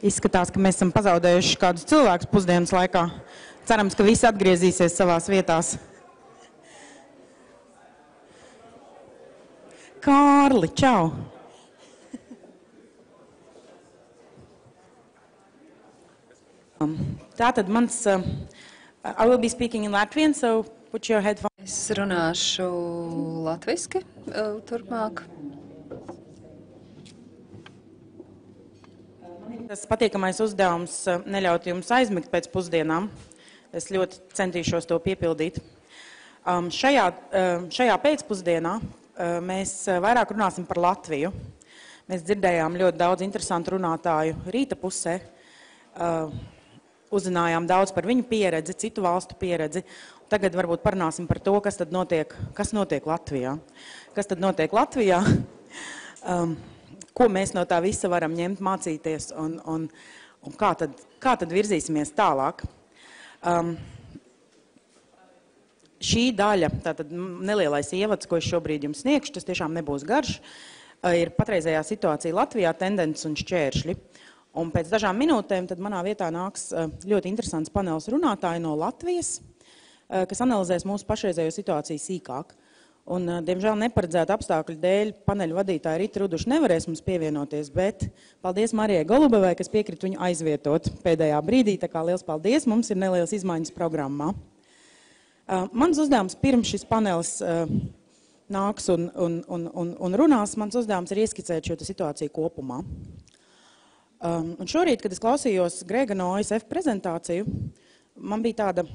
Izskatās, ka mēs esam pazaudējuši kādus cilvēkus pusdienas laikā. Cerams, ka visi atgriezīsies savās vietās. Kārli, čau! Tātad mans... I will be speaking in Latvian, so put your headphones. Es runāšu latviski turpmāk. Tas patīkamais uzdevums neļaut jums aizmigt pēc pusdienām. Es ļoti centīšos to piepildīt. Šajā pēcpusdienā mēs vairāk runāsim par Latviju. Mēs dzirdējām ļoti daudz interesantu runātāju rīta pusē. Uzzinājām daudz par viņu pieredzi, citu valstu pieredzi. Tagad varbūt parunāsim par to, kas notiek Latvijā. Kas tad notiek Latvijā? Ko mēs no tā visa varam ņemt, mācīties un kā tad virzīsimies tālāk. Šī daļa, tātad nelielais ievads, ko es šobrīd jums sniegšu, tas tiešām nebūs garš, ir patreizējā situācija Latvijā, tendences un šķēršļi. Un pēc dažām minūtēm tad manā vietā nāks ļoti interesants panels runātāji no Latvijas, kas analizēs mūsu pašreizējo situāciju sīkāk. Un, diemžēl, neparedzēta apstākļu dēļ paneļu vadītāja Rita Ruduša nevarēs mums pievienoties, bet paldies Marijai Golubevai, kas piekrita viņu aizvietot pēdējā brīdī. Tā kā liels paldies, mums ir nelielas izmaiņas programmā. Mans uzdevums pirms šis panelis nāks un runās, mans uzdevums ir ieskicēt šo situāciju kopumā. Un šorīt, kad es klausījos Grega no OSF prezentāciju, man bija tāda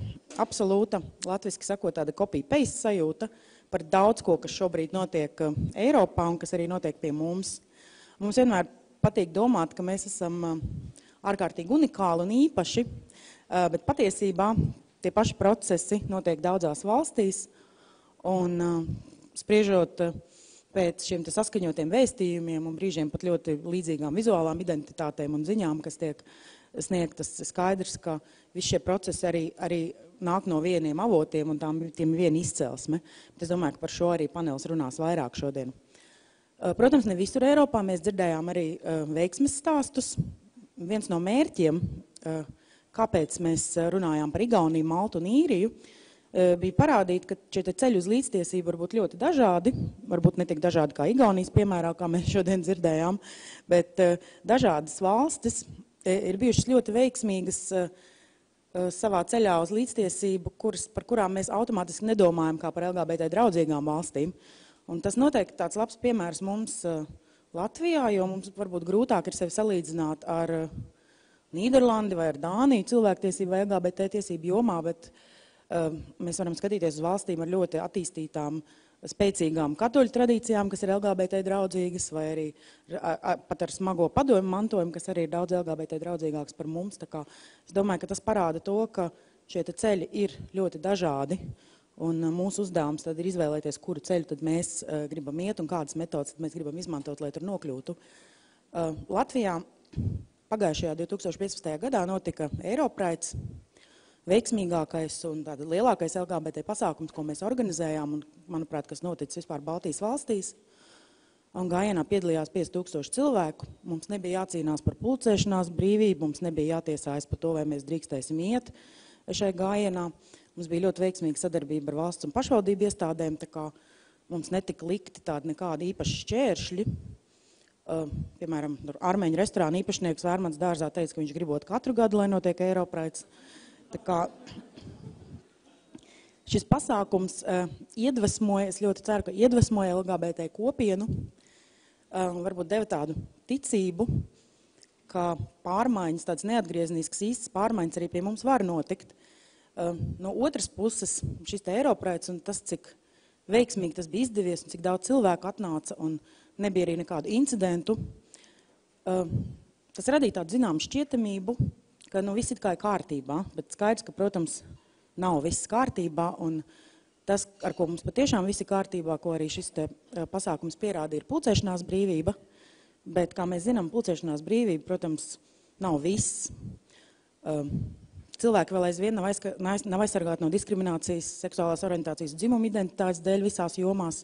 absolūta, latviski sakot, tāda copy-paste sajūta par daudz ko, kas šobrīd notiek Eiropā un kas arī notiek pie mums. Mums vienmēr patīk domāt, ka mēs esam ārkārtīgi unikāli un īpaši, bet patiesībā tie paši procesi notiek daudzās valstīs un spriežot pēc šiem saskaņotiem vēstījumiem un brīžiem pat ļoti līdzīgām vizuālām identitātēm un ziņām, kas tiek sniegtas, skaidrs, ka visi šie procesi arī nāk no vieniem avotiem un tiem viena izcelsme. Bet es domāju, ka par šo arī panelis runās vairāk šodien. Protams, ne visur Eiropā mēs dzirdējām arī veiksmes stāstus. Viens no mērķiem, kāpēc mēs runājām par Igauniju, Maltu un Īriju, bija parādīt, ka šie ceļi uz līdztiesību var būt ļoti dažādi, varbūt ne tik dažādi kā Igaunijas piemērā, kā mēs šodien dzirdējām, bet dažādas valstis ir bijušas ļoti veiksmīgas savā ceļā uz līdztiesību, par kurām mēs automātiski nedomājam kā par LGBT draudzīgām valstīm. Un tas noteikti tāds labs piemērs mums Latvijā, jo mums varbūt grūtāk ir sevi salīdzināt ar Nīderlandi vai ar Dāniju cilvēktiesību vai LGBT tiesību jomā, bet mēs varam skatīties uz valstīm ar ļoti attīstītām, spēcīgām katoļu tradīcijām, kas ir LGBT draudzīgas, vai arī pat ar smago padomu mantojumu, kas arī ir daudz LGBT draudzīgāks par mums. Tā kā es domāju, ka tas parāda to, ka šie ceļi ir ļoti dažādi, un mūsu uzdevums tad ir izvēlēties, kuru ceļu tad mēs gribam iet un kādas metodas tad mēs gribam izmantot, lai tur nokļūtu. Latvijā pagājušajā 2015. gadā notika Eiropraids, veiksmīgākais un tāda lielākais LGBT pasākums, ko mēs organizējām, un, manuprāt, kas noticis vispār Baltijas valstīs. Un gājienā piedalījās 5000 cilvēku. Mums nebija jācīnās par pulcēšanās brīvību, mums nebija jātiesājas par to, vai mēs drīkstēsim iet šai gājienā. Mums bija ļoti veiksmīga sadarbība ar valsts un pašvaldību iestādēm, tā kā mums netika likti tādi nekādi īpaši šķēršļi. Piemēram, armēņu restorāna īpašnieks Vērmans dārzā teica, ka viņš gribot katru gadu, lai notiek Eiropraids. Tā kā šis pasākums iedvesmoja, es ļoti ceru, ka iedvesmoja LGBT kopienu, varbūt deva tādu ticību, ka pārmaiņas, tādas neatgriezniskas īstas pārmaiņas arī pie mums var notikt. No otras puses, šis Eiropraids un tas, cik veiksmīgi tas bija izdevies un cik daudz cilvēku atnāca un nebija arī nekādu incidentu, tas radīja tādu zināmu šķietamību, ka viss ir kā kārtībā, bet skaidrs, ka, protams, nav viss kārtībā, un tas, ar ko mums patiešām viss ir kārtībā, ko arī šis pasākums pierāda, ir pulcēšanās brīvība, bet, kā mēs zinām, pulcēšanās brīvība, protams, nav viss. Cilvēki vēl aizvien nav aizsargāti no diskriminācijas, seksuālās orientācijas, dzimuma identitātes dēļ visās jomās.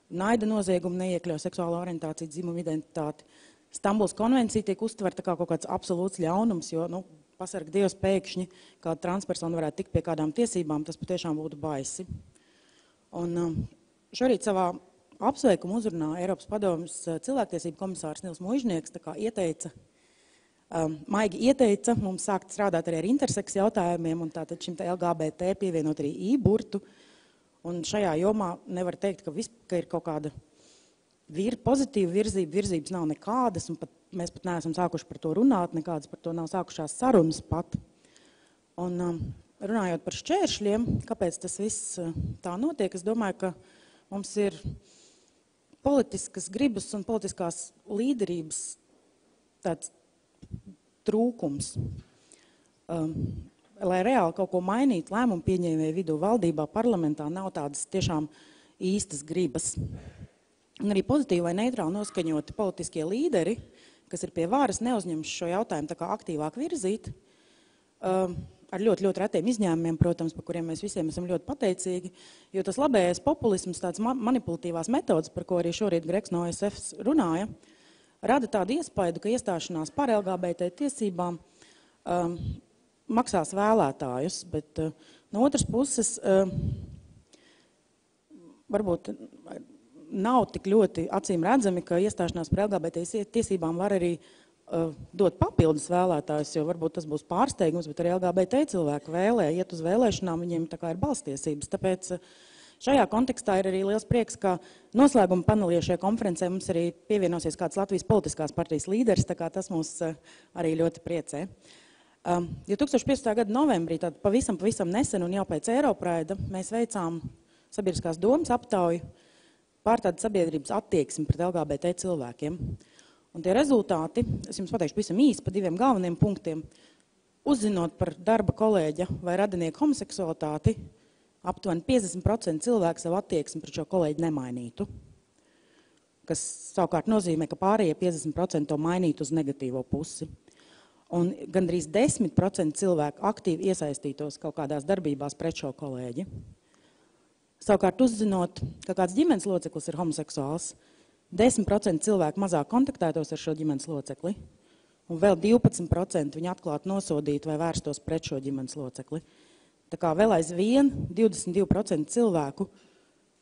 Naida noziegumi neiekļauj seksuālo orientāciju, dzimumu identitāti. Stambulas konvencija tiek uztverta kā kaut kāds absolūts ļaunums, jo, pasarga Dievs pēkšņi, kāda transpersona varētu tikt pie kādām tiesībām, tas patiešām būtu baisi. Un šorīt savā apsveikuma uzrunā Eiropas padomes cilvēktiesību komisārs Nils Muižnieks tā kā maigi ieteica mums sākt strādāt arī ar interseks jautājumiem, un tātad šim LGBT pievienot arī I-burtu. Un šajā jomā nevar teikt, ka ir kaut kāda pozitīva virzības nav nekādas, un mēs pat neesam sākuši par to runāt, nekādas par to nav sākušās sarunas pat. Un runājot par šķēršļiem, kāpēc tas viss tā notiek, es domāju, ka mums ir politiskas gribas un politiskās līderības tāds trūkums. Lai reāli kaut ko mainītu lēmumu pieņēmēju vidū valdībā, parlamentā nav tādas tiešām īstas gribas. Un arī pozitīvi vai neitrāli noskaņoti politiskie līderi, kas ir pie varas, neuzņems šo jautājumu tā kā aktīvāk virzīt, ar ļoti, ļoti retiem izņēmumiem, protams, par kuriem mēs visiem esam ļoti pateicīgi, jo tas labējais populisms, tāds manipulatīvās metodas, par ko arī šorīt Gregs no OSF runāja, rada tādu iespaidu, ka iestāšanās par LGBT tiesībām maksās vēlētājus, bet no otras puses varbūt nav tik ļoti acīm redzami, ka iestāšanās par LGBT tiesībām var arī dot papildus vēlētājus, jo varbūt tas būs pārsteigums, bet arī LGBT cilvēki iet uz vēlēšanām, viņiem tā kā ir balstiesības. Tāpēc šajā kontekstā ir arī liels prieks, ka noslēguma panelī šajā konferencē mums arī pievienosies kāds Latvijas politiskās partijas līderis, tā kā tas mūs arī ļoti priecē. 2015. gada novembrī, tad pavisam nesen un jau pēc Eiropraida, mēs veicām sabiedriskās domas aptauju pār tādu sabiedrības attieksmi pret LGBT cilvēkiem. Un tie rezultāti, es jums pateikšu pavisam īsi par 2 galveniem punktiem. Uzzinot par darba kolēģa vai radinieku homoseksualitāti, aptuveni 50% cilvēku savu attieksmi pret šo kolēģi nemainītu, kas savukārt nozīmē, ka pārējie 50% to mainītu uz negatīvo pusi. Un gandrīz 10% cilvēku aktīvi iesaistītos kaut kādās darbībās pret šo kolēģi. Savukārt uzzinot, ka kāds ģimenes loceklis ir homoseksuāls, 10% cilvēku mazāk kontaktētos ar šo ģimenes locekli, un vēl 12% viņi atklāti nosodītu vai vērstos pret šo ģimenes locekli. Tā kā vēl aizvien 22% cilvēku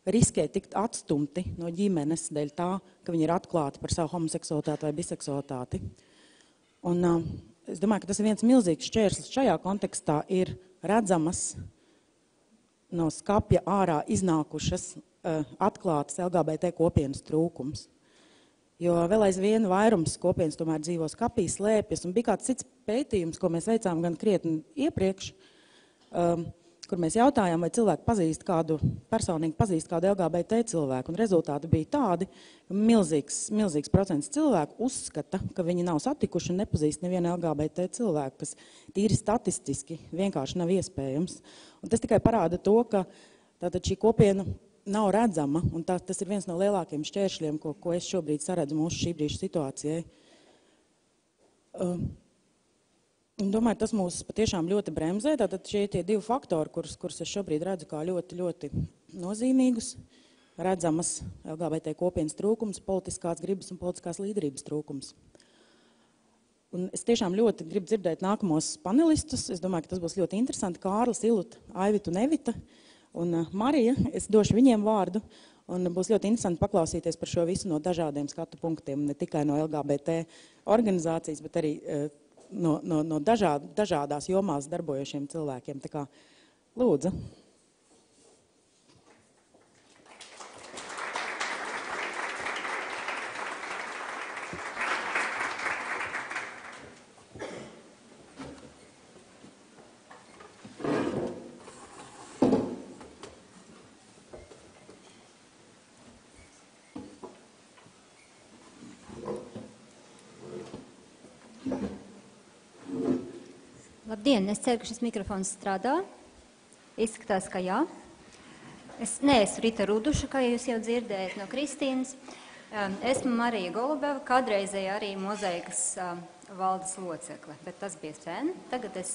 riskē tikt atstumti no ģimenes dēļ tā, ka viņi ir atklāti par savu homoseksualitāti vai biseksualitāti. Un es domāju, ka tas ir viens milzīgs šķērslis šajā kontekstā ir redzamas no skapja ārā iznākušas atklātas LGBT kopienas trūkums. Jo vēl aizvien vairums kopienas tomēr dzīvo skapī, slēpjas, un bija kāds cits pētījums, ko mēs veicām gan krietni iepriekš, kur mēs jautājām, vai cilvēki personīgi pazīst kādu LGBT cilvēku, un rezultāti bija tādi, ka milzīgs procents cilvēku uzskata, ka viņi nav satikuši un nepazīst nevienu LGBT cilvēku, kas tīri statistiski vienkārši nav iespējams. Un tas tikai parāda to, ka tātad šī kopiena nav redzama, un tas ir viens no lielākiem šķēršļiem, ko es šobrīd saredzu mūsu šī brīža situācijai. Un domāju, tas mūs patiešām ļoti bremzē. Tātad šie tie 2 faktori, kurus es šobrīd redzu kā ļoti, ļoti nozīmīgus, redzamas LGBT kopienas trūkums, politiskās gribas un politiskās līderības trūkums. Un es tiešām ļoti gribu dzirdēt nākamos panelistus. Es domāju, ka tas būs ļoti interesanti. Kārlis, Iluta, Aivita un Evita un Marija. Es došu viņiem vārdu. Un būs ļoti interesanti paklausīties par šo visu no dažādiem skatu punktiem, ne tikai no LGBT organizācijas, bet arī no dažādās jomās darbojošiem cilvēkiem. Tā kā, lūdzu. Labdien, es ceru, ka šis mikrofons strādā. Izskatās, ka jā. Es neesmu Rita Ruduša, kā jūs jau dzirdējat no Kristīnas. Esmu Marija Golubeva, kādreizēja arī Mozaikas valdes locekle, bet tas bija sen. Tagad es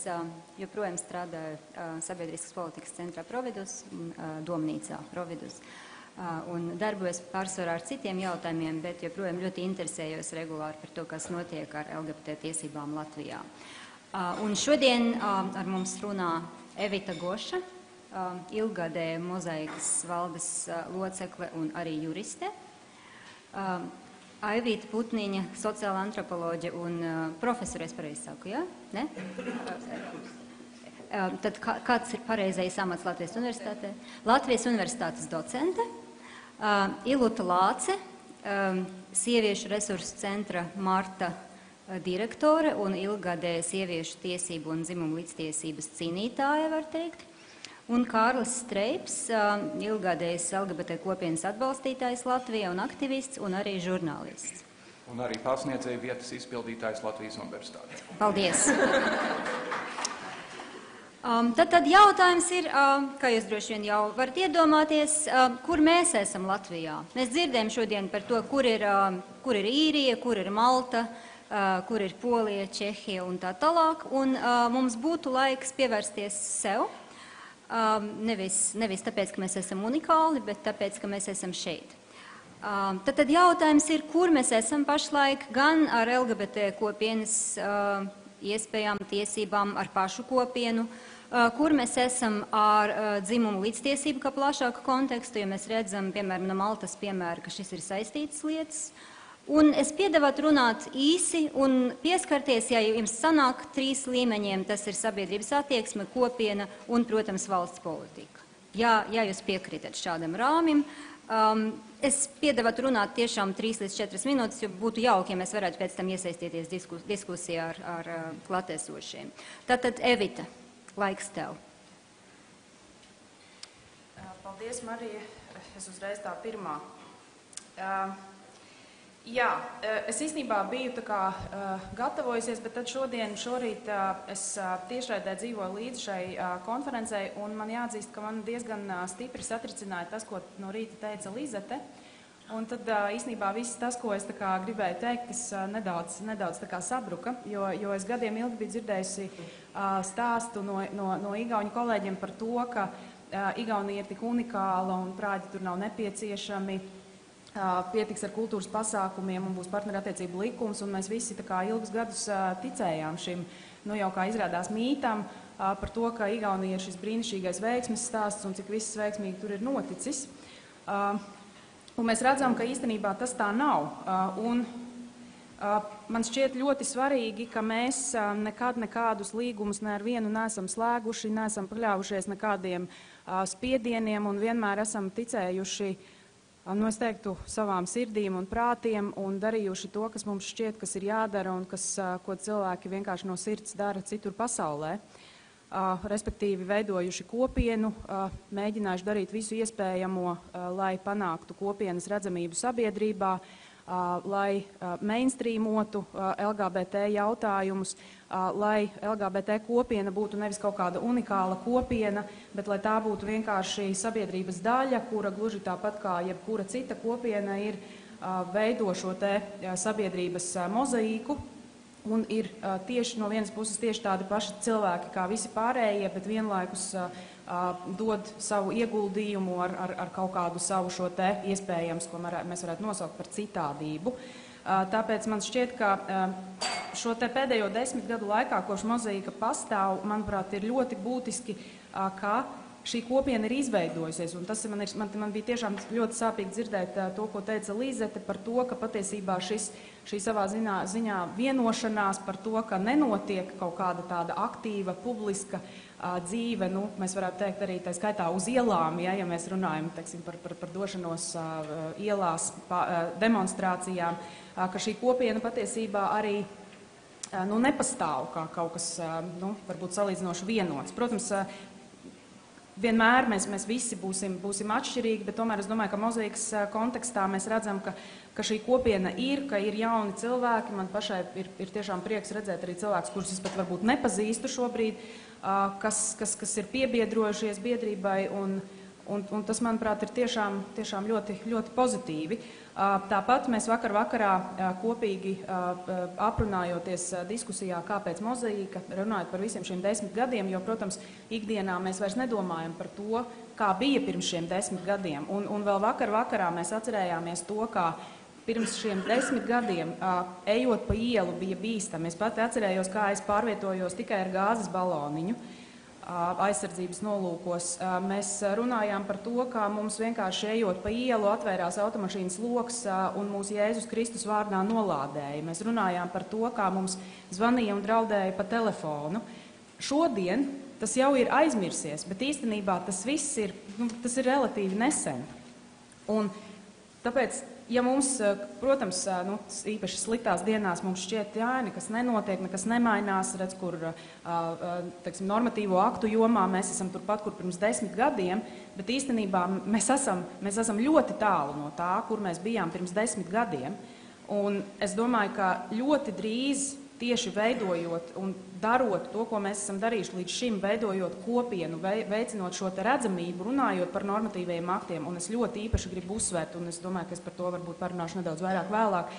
joprojām strādāju Sabiedriskas politikas centrā Providus un domnīcā Providus. un darbojos pārsvarā ar citiem jautājumiem, bet joprojām ļoti interesējos regulāri par to, kas notiek ar LGBT tiesībām Latvijā. Un šodien ar mums runā Evita Goša, ilggadēja Mozaikas valdes locekle un arī juriste. Aivīta Putniņa, sociāla antropoloģe un profesore, es pareizi saku, jā? Ne? Tad kāds ir pareizais amats Latvijas universitātē? Latvijas universitātes docente, Iluta Lāce, sieviešu resursu centra Marta direktore un ilggadēja sieviešu tiesību un dzimumu līdztiesības cīnītāja, var teikt. Un Kārlis Streips, ilggadējs LGBT kopienas atbalstītājs Latvijā un aktivists un arī žurnālists. Un arī pasniedzēja vietas izpildītājs Latvijas universitātē. Paldies! Tad jautājums ir, kā jūs droši vien jau varat iedomāties, kur mēs esam Latvijā. Mēs dzirdējam šodien par to, kur ir Īrija, kur ir Malta, kur ir Polija, Čehija un tā tālāk. Un mums būtu laiks pievērsties sev. Nevis tāpēc, ka mēs esam unikāli, bet tāpēc, ka mēs esam šeit. Tad jautājums ir, kur mēs esam pašlaik, gan ar LGBT kopienas iespējām, tiesībām, ar pašu kopienu, kur mēs esam ar dzimumu līdztiesību kā plašāku kontekstu, jo mēs redzam, piemēram, no Maltas piemēra, ka šis ir saistītas lietas. Un es piedāvātu runāt īsi un pieskarties, ja jums sanāk 3 līmeņiem, tas ir sabiedrības attieksme, kopiena un, protams, valsts politika. Ja jūs piekritat šādam rāmim, es piedāvātu runāt tiešām 3 līdz 4 minūtes, jo būtu jauki, ja mēs varētu pēc tam iesaistīties diskusijā ar klātesošiem. Tātad, Evita, laiks tev. Paldies, Marija. Es uzreiz tā pirmā. Jā, es īstenībā biju tā kā gatavojusies, bet tad šorīt es tiešraidē dzīvoju līdz šai konferencei, un man jāatzīst, ka man diezgan stipri satricināja tas, ko no rīta teica Lizete. Un tad īstenībā viss tas, ko es tā kā gribēju teikt, nedaudz tā kā sabruka, jo es gadiem ilgi biju dzirdējusi stāstu no igauņu kolēģiem par to, ka Igaunija ir tik unikāla un prāģi tur nav nepieciešami. Pietiks ar kultūras pasākumiem un būs partnerattiecību likums, un mēs visi tā kā ilgus gadus ticējām šim, jau kā izrādās mītam, par to, ka Igaunija ir šis brīnišķīgais veiksmes stāsts un cik viss veiksmīgi tur ir noticis. Un mēs redzam, ka īstenībā tas tā nav. Un man šķiet ļoti svarīgi, ka mēs nekādus līgumus ne ar vienu neesam slēguši, neesam paļāvušies nekādiem spiedieniem un vienmēr esam ticējuši, es teiktu, savām sirdīm un prātiem un darījuši to, kas mums šķiet, kas ir jādara un ko cilvēki vienkārši no sirds dara citur pasaulē. Respektīvi veidojuši kopienu, mēģinājuši darīt visu iespējamo, lai panāktu kopienas redzamību sabiedrībā, lai mainstreamotu LGBT jautājumus, lai LGBT kopiena būtu nevis kaut kāda unikāla kopiena, bet lai tā būtu vienkārši sabiedrības daļa, kura gluži tāpat kā jebkura cita kopiena ir veido šo te sabiedrības mozaīku. Un ir tieši no vienas puses tieši tādi paši cilvēki kā visi pārējie, bet vienlaikus dod savu ieguldījumu ar kaut kādu savu šo te iespējams, ko mēs varētu nosaukt par citādību. Tāpēc man šķiet, ka šo te pēdējo 10 gadu laikā, kopš mozaīka pastāv, manuprāt, ir ļoti būtiski, ka šī kopiena ir izveidojusies, un tas man bija tiešām ļoti sāpīgi dzirdēt to, ko teica Lizete par to, ka patiesībā šī savā ziņā vienošanās par to, ka nenotiek kaut kāda tāda aktīva, publiska dzīve, mēs varētu teikt arī tā skaitā uz ielām, ja mēs runājam, teiksim, par došanos ielās, demonstrācijām, ka šī kopiena patiesībā arī nepastāv kā kaut kas, varbūt salīdzinoši vienots. Protams, vienmēr mēs visi būsim atšķirīgi, bet tomēr es domāju, ka mozaīkas kontekstā mēs redzam, ka šī kopiena ir, ka ir jauni cilvēki. Man pašai ir tiešām prieks redzēt arī cilvēkus, kurus es pat varbūt nepazīstu šobrīd, kas ir piebiedrojušies biedrībai Un tas, manuprāt, ir tiešām ļoti, ļoti pozitīvi. Tāpat mēs vakarā kopīgi aprunājoties diskusijā, kāpēc mozaīka, runājot par visiem šiem 10 gadiem, jo, protams, ikdienā mēs vairs nedomājam par to, kā bija pirms šiem 10 gadiem. Un vēl vakarā mēs atcerējāmies to, kā pirms šiem 10 gadiem, ejot pa ielu, bija bīstami. Es pati atcerējos, kā es pārvietojos tikai ar gāzes baloniņu aizsardzības nolūkos. Mēs runājām par to, kā mums vienkārši ejot pa ielu atvērās automašīnas loks un mūs Jēzus Kristus vārdā nolādēja. Mēs runājām par to, kā mums zvanīja un draudēja pa telefonu. Šodien tas jau ir aizmirsies, bet īstenībā tas viss ir relatīvi nesen. Un tāpēc, ja mums, protams, īpaši sliktās dienās mums šķiet, jā, nekas nenotiek, nekas nemainās, redz, kur, teiksim, normatīvo aktu jomā mēs esam turpat, kur pirms 10 gadiem, bet īstenībā mēs esam ļoti tālu no tā, kur mēs bijām pirms 10 gadiem. Un es domāju, ka ļoti drīz tieši veidojot un darot to, ko mēs esam darījuši līdz šim, veidojot kopienu, veicinot šo te redzamību, runājot par normatīvajiem aktiem, un es ļoti īpaši gribu uzsvērt, un es domāju, ka es par to varbūt parunāšu nedaudz vairāk vēlāk,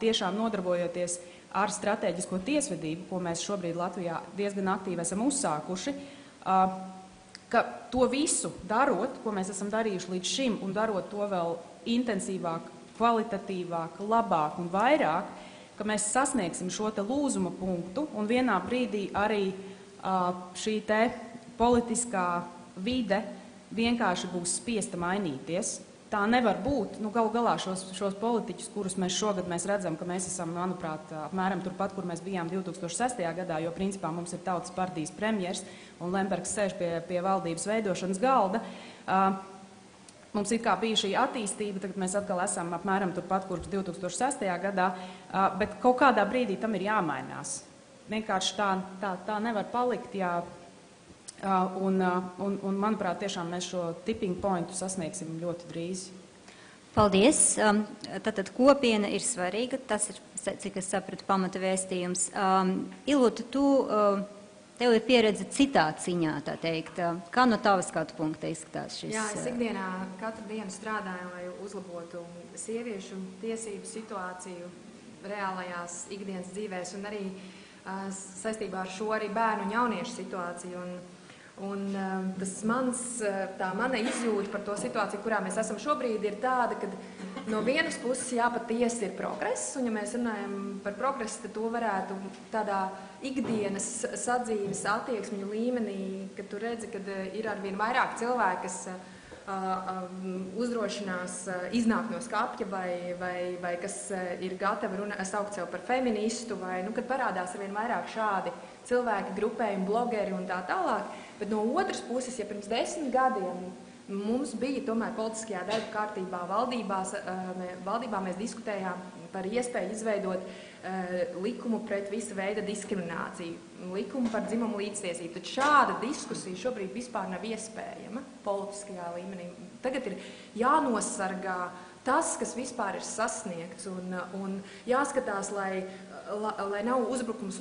tiešām nodarbojoties ar stratēģisko tiesvedību, ko mēs šobrīd Latvijā diezgan aktīvi esam uzsākuši, ka to visu darot, ko mēs esam darījuši līdz šim, un darot to vēl intensīvāk, kvalitatīvāk, labāk un vairāk, ka mēs sasniegsim šo te lūzuma punktu un vienā brīdī arī šī te politiskā vide vienkārši būs spiesta mainīties. Tā nevar būt. Galu galā šos politiķus, kurus mēs šogad redzam, ka mēs esam, manuprāt, apmēram turpat, kur mēs bijām 2006. Gadā, jo principā mums ir Tautas partijas premjers un Lembergs sēž pie valdības veidošanas galda. Mums it kā bija šī attīstība, tagad mēs atkal esam apmēram turpat, kur 2006. Gadā, bet kaut kādā brīdī tam ir jāmainās. Vienkārši tā nevar palikt, un manuprāt, tiešām mēs šo tipping pointu sasniegsim ļoti drīz. Paldies. Tātad kopiena ir svarīga, tas ir, cik es sapratu, pamata vēstījums. Ilūta, tev ir pieredze citā ciņā, tā teikt. Kā no tavas skatu punkta izskatās šis? Jā, es ikdienā katru dienu strādāju, lai uzlabotu sieviešu tiesību situāciju reālajās ikdienas dzīvēs un arī saistībā ar šo arī bērnu un jauniešu situāciju. Un tā mana izjūta par to situāciju, kurā mēs esam šobrīd, ir tāda, ka no vienas puses patiesi ir progress, un ja mēs runājam par progresu, tad to varētu tādā ikdienas sadzīves attieksmju līmenī, kad tu redzi, ka ir arvien vairāk cilvēki, kas uzdrošinās iznākt no skapja vai kas ir gatavi saukt sev par feministu, vai kad parādās arvien vairāk šādi cilvēki, grupējumi, blogeri un tā tālāk. Bet no otras puses, ja pirms 10 gadiem mums bija tomēr politiskajā darba kārtībā valdībā mēs diskutējām par iespēju izveidot likumu pret visa veida diskrimināciju, likumu par dzimumu līdztiesību. Tad šāda diskusija šobrīd vispār nav iespējama politiskajā līmenī. Tagad ir jānosargā tas, kas vispār ir sasniegts, un jāskatās, lai nav uzbrukums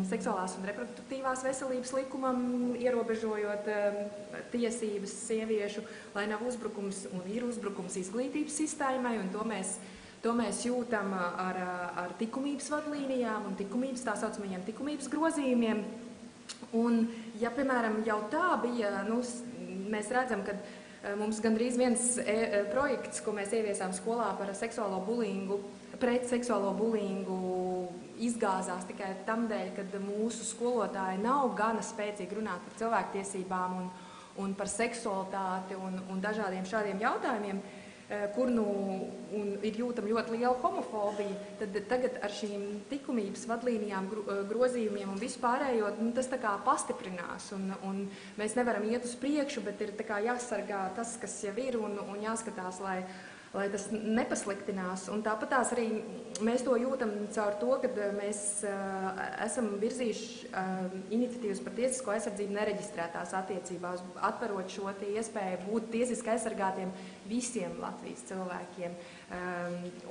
seksuālās un reproduktīvās veselības likumam, ierobežojot tiesības sieviešu, lai nav uzbrukums un ir uzbrukums izglītības sistēmai, un to mēs jūtam ar likumības vadlīnijām un tā saucamajiem likumības grozījumiem. Un, ja, piemēram, jau tā bija, mēs redzam, ka mums gandrīz viens projekts, ko mēs ieviesām skolā par seksuālo bulingu, pret seksuālo bulingu izgāzās tikai tamdēļ, kad mūsu skolotāji nav gana spēcīgi runāt par cilvēktiesībām un par seksualitāti un dažādiem šādiem jautājumiem, kur ir jūtama ļoti liela homofobija, tad tagad ar šīm likumības vadlīnijām, grozījumiem un vispārējo, tas tā kā pastiprinās un mēs nevaram iet uz priekšu, bet ir tā kā jāsargā tas, kas jau ir un jāskatās, lai tas nepasliktinās. Un tāpatās arī mēs to jūtam caur to, kad mēs esam virzījuši iniciatīvas par tiesisko aizsardzību nereģistrētās attiecībās, atverot šo iespēju būt tiesiski aizsargātiem visiem Latvijas cilvēkiem.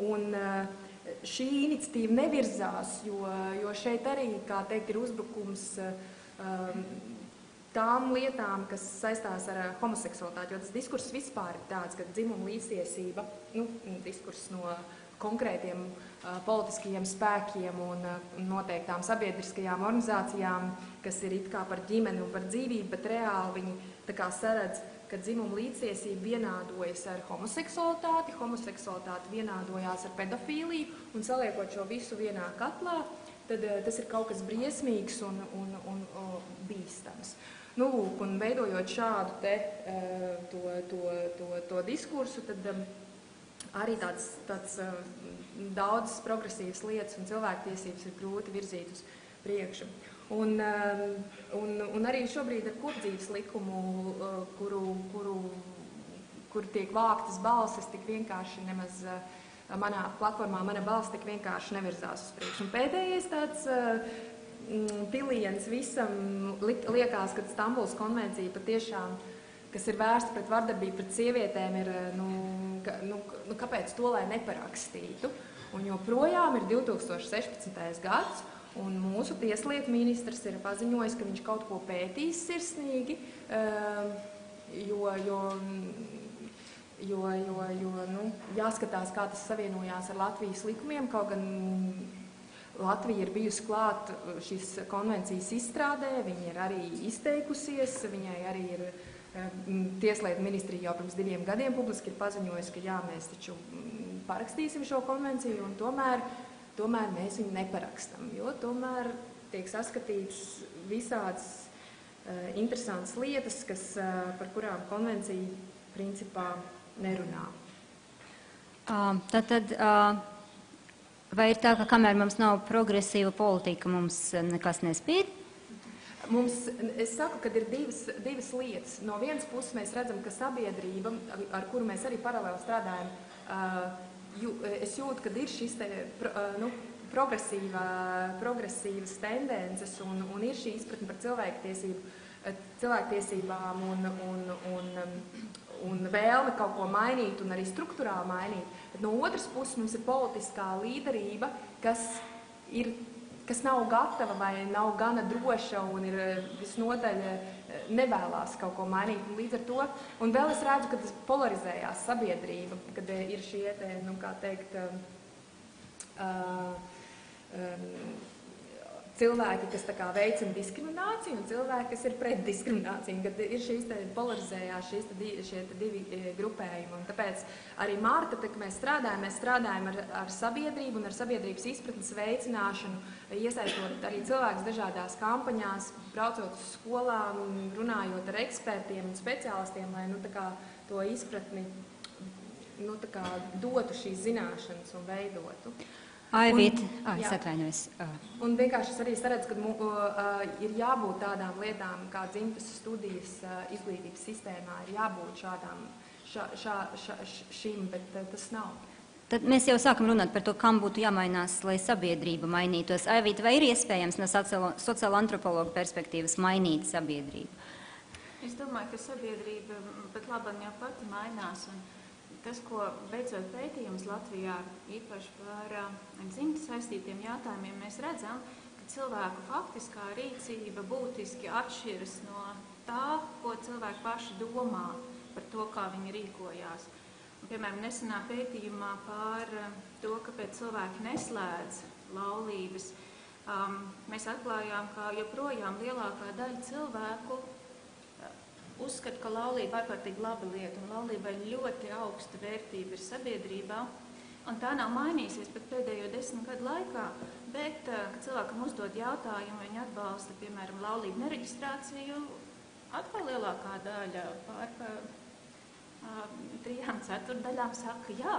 Un šī iniciatīva nevirzās, jo šeit arī, kā teikt, ir uzbrukums tām lietām, kas saistās ar homoseksualitāti, jo tas diskurss vispār ir tāds, ka dzimuma līdztiesība, diskurss no konkrētiem politiskajiem spēkiem un noteiktām sabiedriskajām organizācijām, kas ir it kā par ģimeni un par dzīvību, bet reāli viņi tā kā saredz, ka dzimuma līdztiesība vienādojas ar homoseksualitāti vienādojās ar pedofīliju, un saliekot šo visu vienā katlā, tad tas ir kaut kas briesmīgs un bīstams. Lūk, un veidojot šādu to diskursu, tad arī tāds daudzas progresīvas lietas un cilvēktiesības ir grūti virzīt uz priekšu. Un arī šobrīd ar kopdzīves likumu, kur tiek vāktas balsis, tik vienkārši nemaz manā platformā mana balss tik vienkārši nevirzās uz priekšu. Un pēdējais tāds piliens visam liekas, ka Stambulas konvencija patiešām, kas ir vērsta pret vardarbību pret sievietēm, ir, kāpēc to, lai neparakstītu. Un joprojām ir 2016. gads, un mūsu tieslietu ministrs ir paziņojis, ka viņš kaut ko pētīs sirsnīgi, jo jāskatās, kā tas savienojās ar Latvijas likumiem, kaut gan Latvija ir bijusi klāt šīs konvencijas izstrādē, viņa ir arī izteikusies, viņai arī ir Tieslietu ministrija jau pirms 2 gadiem publiski ir paziņojusi, ka jā, mēs taču parakstīsim šo konvenciju, un tomēr mēs viņu neparakstam, jo tomēr tiek saskatīts visādas interesantas lietas, par kurām konvencija principā nerunā. Vai ir tā, ka kamēr mums nav progresīva politika, mums nekas nespīd? Es saku, ka ir divas lietas. No vienas puses mēs redzam, ka sabiedrība, ar kuru mēs arī paralēli strādājam, es jūtu, ka ir šis progresīvas tendences un ir šī izpratne par cilvēktiesībām un vēlme kaut ko mainīt un arī struktūrāli mainīt. Bet no otras puses mums ir politiskā līderība, kas nav gatava vai nav gana droša un ir visnotaļ nevēlās kaut ko mainīt. Un līdz ar to, un vēl es redzu, ka tas polarizējās sabiedrība, kad ir šie, kā teikt, cilvēki, kas tā kā veicina diskrimināciju, un cilvēki, kas ir pret diskrimināciju, kad ir šīs polarizējās šie divi grupējumi. Un tāpēc arī Marta, kad mēs strādājam ar sabiedrību un ar sabiedrības izpratnes veicināšanu, iesaistot arī cilvēkus dažādās kampaņās, braucot uz skolām, runājot ar ekspertiem un speciālistiem, lai to izpratni dotu šīs zināšanas un veidotu. Es atvainojos. Un vienkārši es arī saredzu, ka ir jābūt tādām lietām, kā dzimtas studijas izglītības sistēmā, ir jābūt šīm, bet tas nav. Tad mēs jau sākam runāt par to, kam būtu jāmainās, lai sabiedrība mainītos. Aivīt, vai ir iespējams no sociāla antropologa perspektīvas mainīt sabiedrību? Es domāju, ka sabiedrība pat labāk jau pati mainās. Un tas, ko beidzot pētījums Latvijā, īpaši par dzimtas saistītiem jautājumiem, mēs redzam, ka cilvēku faktiskā rīcība būtiski atšķiras no tā, ko cilvēki paši domā par to, kā viņi rīkojās. Un, piemēram, nesenā pētījumā par to, kāpēc cilvēki neslēdz laulības, mēs atklājām, ka joprojām lielākā daļa cilvēku uzskata, ka laulība ārkārtīgi laba lieta, un laulībai ļoti augsta vērtība ir sabiedrībā, un tā nav mainīsies pat pēdējo 10 gadu laikā, bet, kad cilvēkam uzdod jautājumu, viņi atbalsta, piemēram, laulību nereģistrāciju, atkal lielākā daļa, pār 3/4 saka, jā,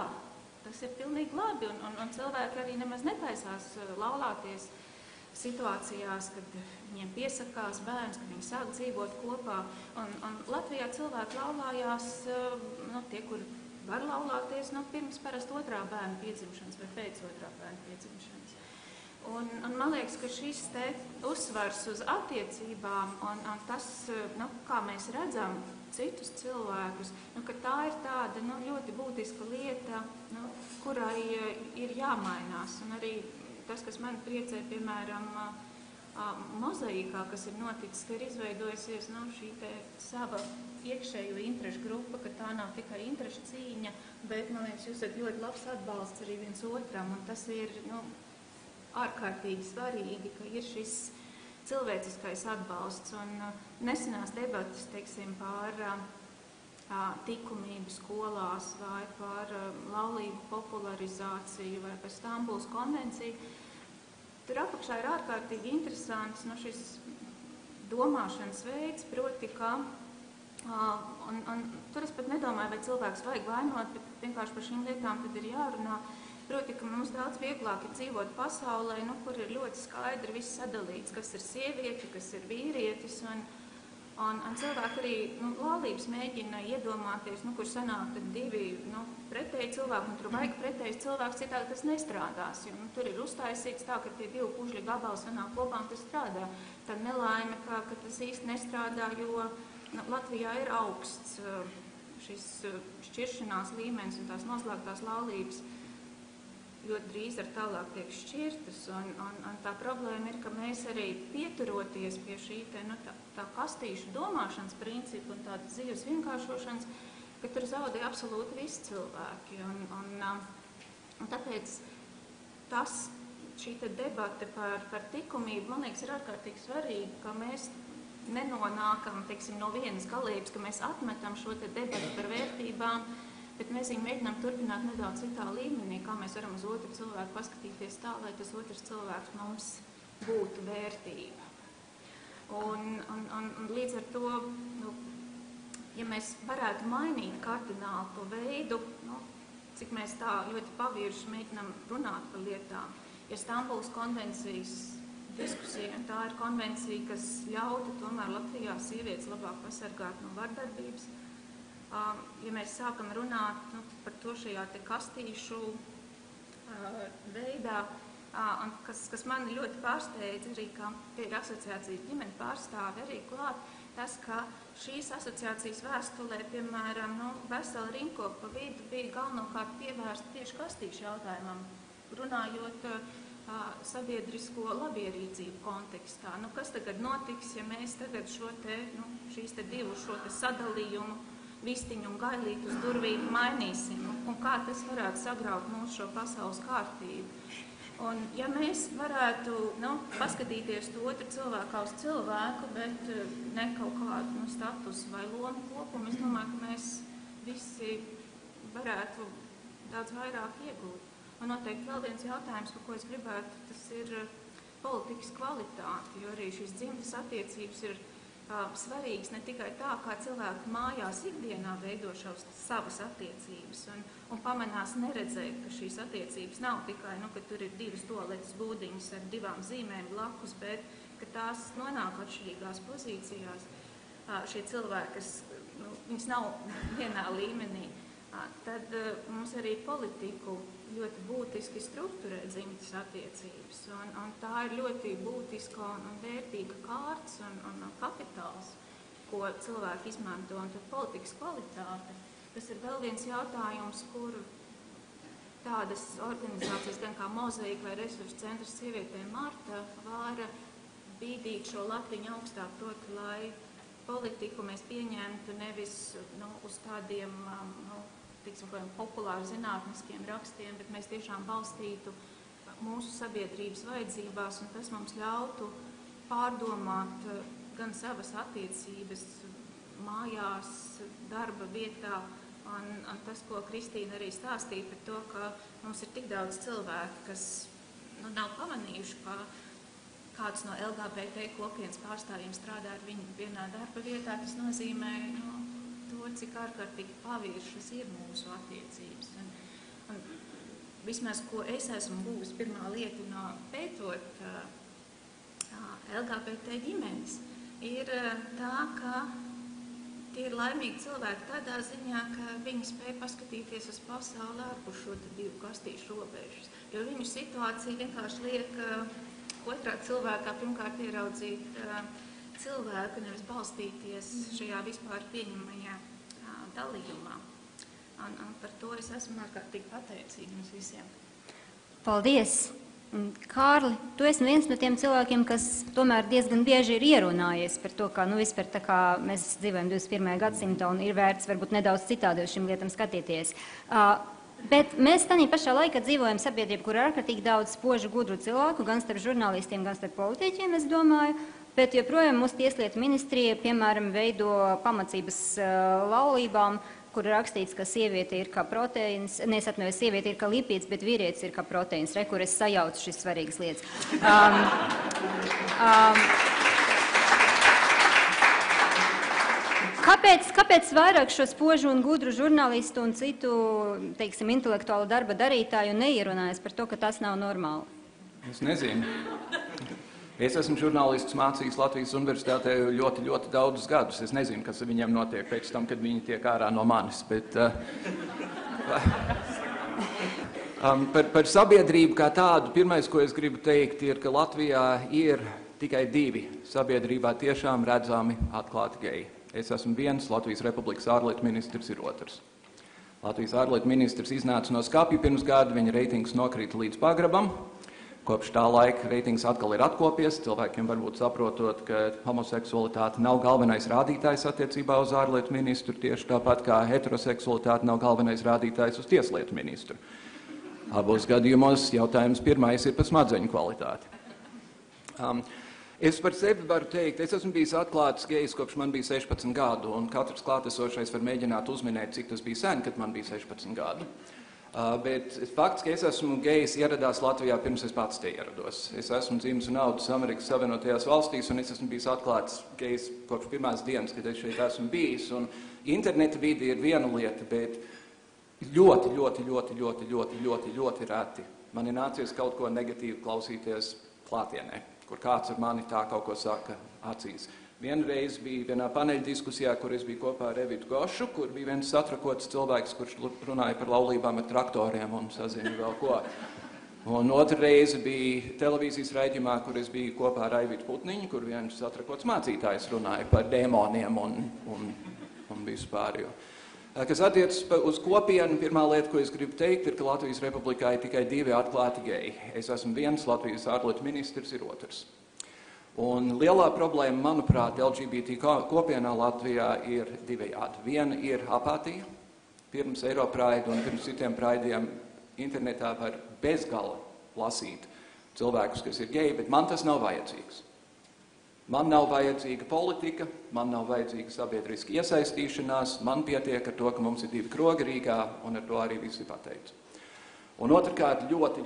tas ir pilnīgi labi, un cilvēki arī nemaz netaisās laulāties situācijās, kad viņiem piesakās bērns, kad viņi sāk dzīvot kopā. Un Latvijā cilvēki laulājās, tie, kur var laulāties, pirms parasti 2. bērna piedzimšanas vai pēc 2. bērna piedzimšanas. Un man liekas, ka šis te uzsvars uz attiecībām un tas, kā mēs redzam citus cilvēkus, ka tā ir tāda ļoti būtiska lieta, kurai ir jāmainās. Un arī tas, kas man priecē, piemēram, mozaīkā, kas ir noticis, ka ir izveidojusies šī te sava iekšējo interešu grupa, ka tā nav tikai interešu cīņa, bet, man liekas, jūs esat ļoti labs atbalsts arī viens otram, un tas ir ārkārtīgi svarīgi, ka ir šis cilvēciskais atbalsts. Un nesenās debatas, teiksim, par likumību skolās vai par laulību popularizāciju vai par Stambulas konvenciju, tur apakšā ir ārkārtīgi interesants šis domāšanas veids, proti, ka tur es pat nedomāju, vai cilvēks vajag vainot, bet vienkārši par šīm lietām tad ir jārunā. Proti, ka mums daudz vieglāk ir dzīvot pasaulē, kur ir ļoti skaidri viss sadalīts, kas ir sieviete, kas ir vīrietis, un cilvēki arī laulības mēģina iedomāties, kur sanāk tad divi pretēji cilvēki, un tur vajag pretējs cilvēks, citādi tas nestrādās, jo tur ir uztaisīts tā, ka tie divi pužļi gabali sanāk kopā, un tas strādā. Tad nelaime, ka tas īsti nestrādā, jo Latvijā ir augsts šis šķiršanās līmenis un tās noslēgtās laulības ļoti drīz ar tālāk tiek šķirtas, un tā problēma ir, ka mēs arī pieturoties pie šī tā kastīšu domāšanas principu un tādas dzīves vienkāršošanas, ka tur zaudē absolūti visi cilvēki. Un tāpēc šī debate par likumību, man liekas, ir ārkārtīgi svarīgi, ka mēs nenonākam, teiksim, no vienas galības, ka mēs atmetam šo debati par vērtībām, bet mēs viņu mēģinām turpināt nedaudz citā līmenī, kā mēs varam uz otru cilvēku paskatīties tā, lai tas otrs cilvēks mums būtu vērtība. Un līdz ar to, ja mēs varētu mainīt kardināli to veidu, cik mēs tā ļoti pavirši mēģinām runāt par lietām, ja Stambulas konvencijas diskusija, tā ir konvencija, kas ļautu tomēr Latvijā sievietes labāk pasargāt no vardarbības. Ja mēs sākam runāt par to šajā kastīšu veidā, kas mani ļoti pārsteidz arī, ka tie ir asociācijas ģimeni pārstāvi arī klāt, tas, ka šīs asociācijas vēstulē, piemēram, vesela rinkopa pa vidu bija galvenokārt pievērsta tieši kastīšu jautājumam, runājot sabiedrisko labierīdzību kontekstā. Kas tagad notiks, ja mēs tagad šīs divu sadalījumu vistiņu un gailītu uz durvīm mainīsim, un kā tas varētu sagraut mūsu šo pasaules kārtību. Un ja mēs varētu paskatīties to otru cilvēku kā uz cilvēku, bet ne kaut kādu statusu vai lomu kopumu, es domāju, ka mēs visi varētu daudz vairāk iegūt. Un noteikti vēl viens jautājums, par ko es gribētu, tas ir politikas kvalitāte, jo arī šīs dzimtas attiecības ir svarīgs ne tikai tā, kā cilvēki mājās ikdienā veido savas attiecības un pamanās neredzēt, ka šīs attiecības nav tikai, ka tur ir divas toaletes būdiņas ar divām zīmēm blakus, bet ka tās nonāk atšķirīgās pozīcijās. Šie cilvēki, kas viņas nav vienā līmenī, tad mums arī politiku ļoti būtiski strukturē dzimtas attiecības. Un tā ir ļoti būtiska un vērtīga kārts un kapitāls, ko cilvēki izmanto. Un tad politikas kvalitāte, tas ir vēl viens jautājums, kur tādas organizācijas, gan kā Mozaīka vai Resursu centrs sievietēm Marta, var bīdīt šo latiņu augstāk, proti, lai politiku mēs pieņemtu nevis uz tādiem populāri zinātniskiem rakstiem, bet mēs tiešām balstītu mūsu sabiedrības vajadzībās, un tas mums ļautu pārdomāt gan savas attiecības mājās, darba vietā, un tas, ko Kristīna arī stāstīja par to, ka mums ir tik daudz cilvēku, kas nav pamanījuši, ka kāds no LGBT kopienas pārstāvjiem strādā ar viņu vienā darba vietā, tas nozīmē to, cik ārkārtīgi paviršas ir mūsu attiecības. Un vismaz, ko es esmu guvusi pirmā lieta no pētot LGBT ģimenes, ir tā, ka tie ir laimīgi cilvēki tādā ziņā, ka viņi spēj paskatīties uz pasauli ārpus šo divu kastīšu robežas. Jo viņu situācija vienkārši liek otrā cilvēkā pirmkārt ieraudzīt cilvēku, nevis balstīties šajā vispār pieņemamajā dalījumā. Un par to es esmu ārkārtīgi pateicīga mums visiem. Paldies! Kārli, tu esi viens no tiem cilvēkiem, kas tomēr diezgan bieži ir ierunājies par to, ka vispār tā kā mēs dzīvojam 21. gadsimta un ir vērts varbūt nedaudz citādi uz šīm lietām skatīties. Bet mēs tādā pašā laikā dzīvojam sabiedrību, kur ir ārkārtīgi daudz spožu, gudru cilvēku, gan starp žurnālistiem, gan starp politiķiem, es domāju. Bet joprojām mūsu tieslietu ministrija, piemēram, veido pamācības laulībām, kur ir rakstīts, ka sieviete ir kā proteīns, sieviete ir kā lipīds, bet vīrietis ir kā proteīns. Re, kur es sajaucu šīs svarīgas lietas. Kāpēc vairāk šo spožu un gudru žurnālistu un citu, teiksim, intelektuālu darba darītāju neierunājas par to, ka tas nav normāli? Es nezinu. Es esmu žurnālists mācījis Latvijas universitātē ļoti, ļoti daudzus gadus. Es nezinu, kas viņiem notiek pēc tam, kad viņi tiek ārā no manis. Bet, par sabiedrību kā tādu, pirmais, ko es gribu teikt, ir, ka Latvijā ir tikai 2 sabiedrībā tiešām redzami atklāti geji. Es esmu viens, Latvijas Republikas ārlietu ministrs ir otrs. Latvijas ārlietu ministrs iznāca no skapja pirms gada, viņa reitings nokrita līdz pagrabam. Kopš tā laika reitings atkal ir atkopies, cilvēkiem varbūt saprotot, ka homoseksualitāte nav galvenais rādītājs attiecībā uz ārlietu ministru, tieši tāpat kā heteroseksualitāte nav galvenais rādītājs uz tieslietu ministru. Abos gadījumos jautājums pirmais ir par smadzeņu kvalitāti. Es par sevi varu teikt, es esmu bijis atklāts gejs, kopš man bija 16 gadu, un katrs klātesošais var mēģināt uzminēt, cik tas bija sen, kad man bija 16 gadu. Bet fakts, ka es esmu gejs, ieradās Latvijā pirms es pats te ierados. Es esmu dzimis un audzis Amerikas Savienotajās valstīs, un es esmu bijis atklāts gejs kopš pirmās dienas, kad es šeit esmu bijis. Un interneta vide ir viena lieta, bet ļoti reti man ir nācies kaut ko negatīvu klausīties klātienē, kur kāds ar mani tā kaut ko saka acīs. Vienreiz bija vienā paneļa diskusijā, kur es biju kopā ar Evitu Gošu, kur bija viens satrakots cilvēks, kurš runāja par laulībām ar traktoriem un sazinu vēl ko. Un otra reize bija televīzijas raidījumā, kur es biju kopā ar Aivitu Putniņu, kur viens satrakots mācītājs runāja par dēmoniem un vispār. Kas attiecas uz kopienu, pirmā lieta, ko es gribu teikt, ir, ka Latvijas Republikā ir tikai 2 atklāti geji. Es esmu viens, Latvijas ārlietu ministrs ir otrs. Un lielā problēma, manuprāt, LGBT kopienā Latvijā ir divējādi. Viena ir apātija. Pirms Eiropraidu un pirms citiem praidiem internetā var bezgala lasīt cilvēkus, kas ir geji, bet man tas nav vajadzīgs. Man nav vajadzīga politika, man nav vajadzīga sabiedriska iesaistīšanās, man pietiek ar to, ka mums ir 2 krogi Rīgā, un ar to arī visi pateica. Un otrkārt, ļoti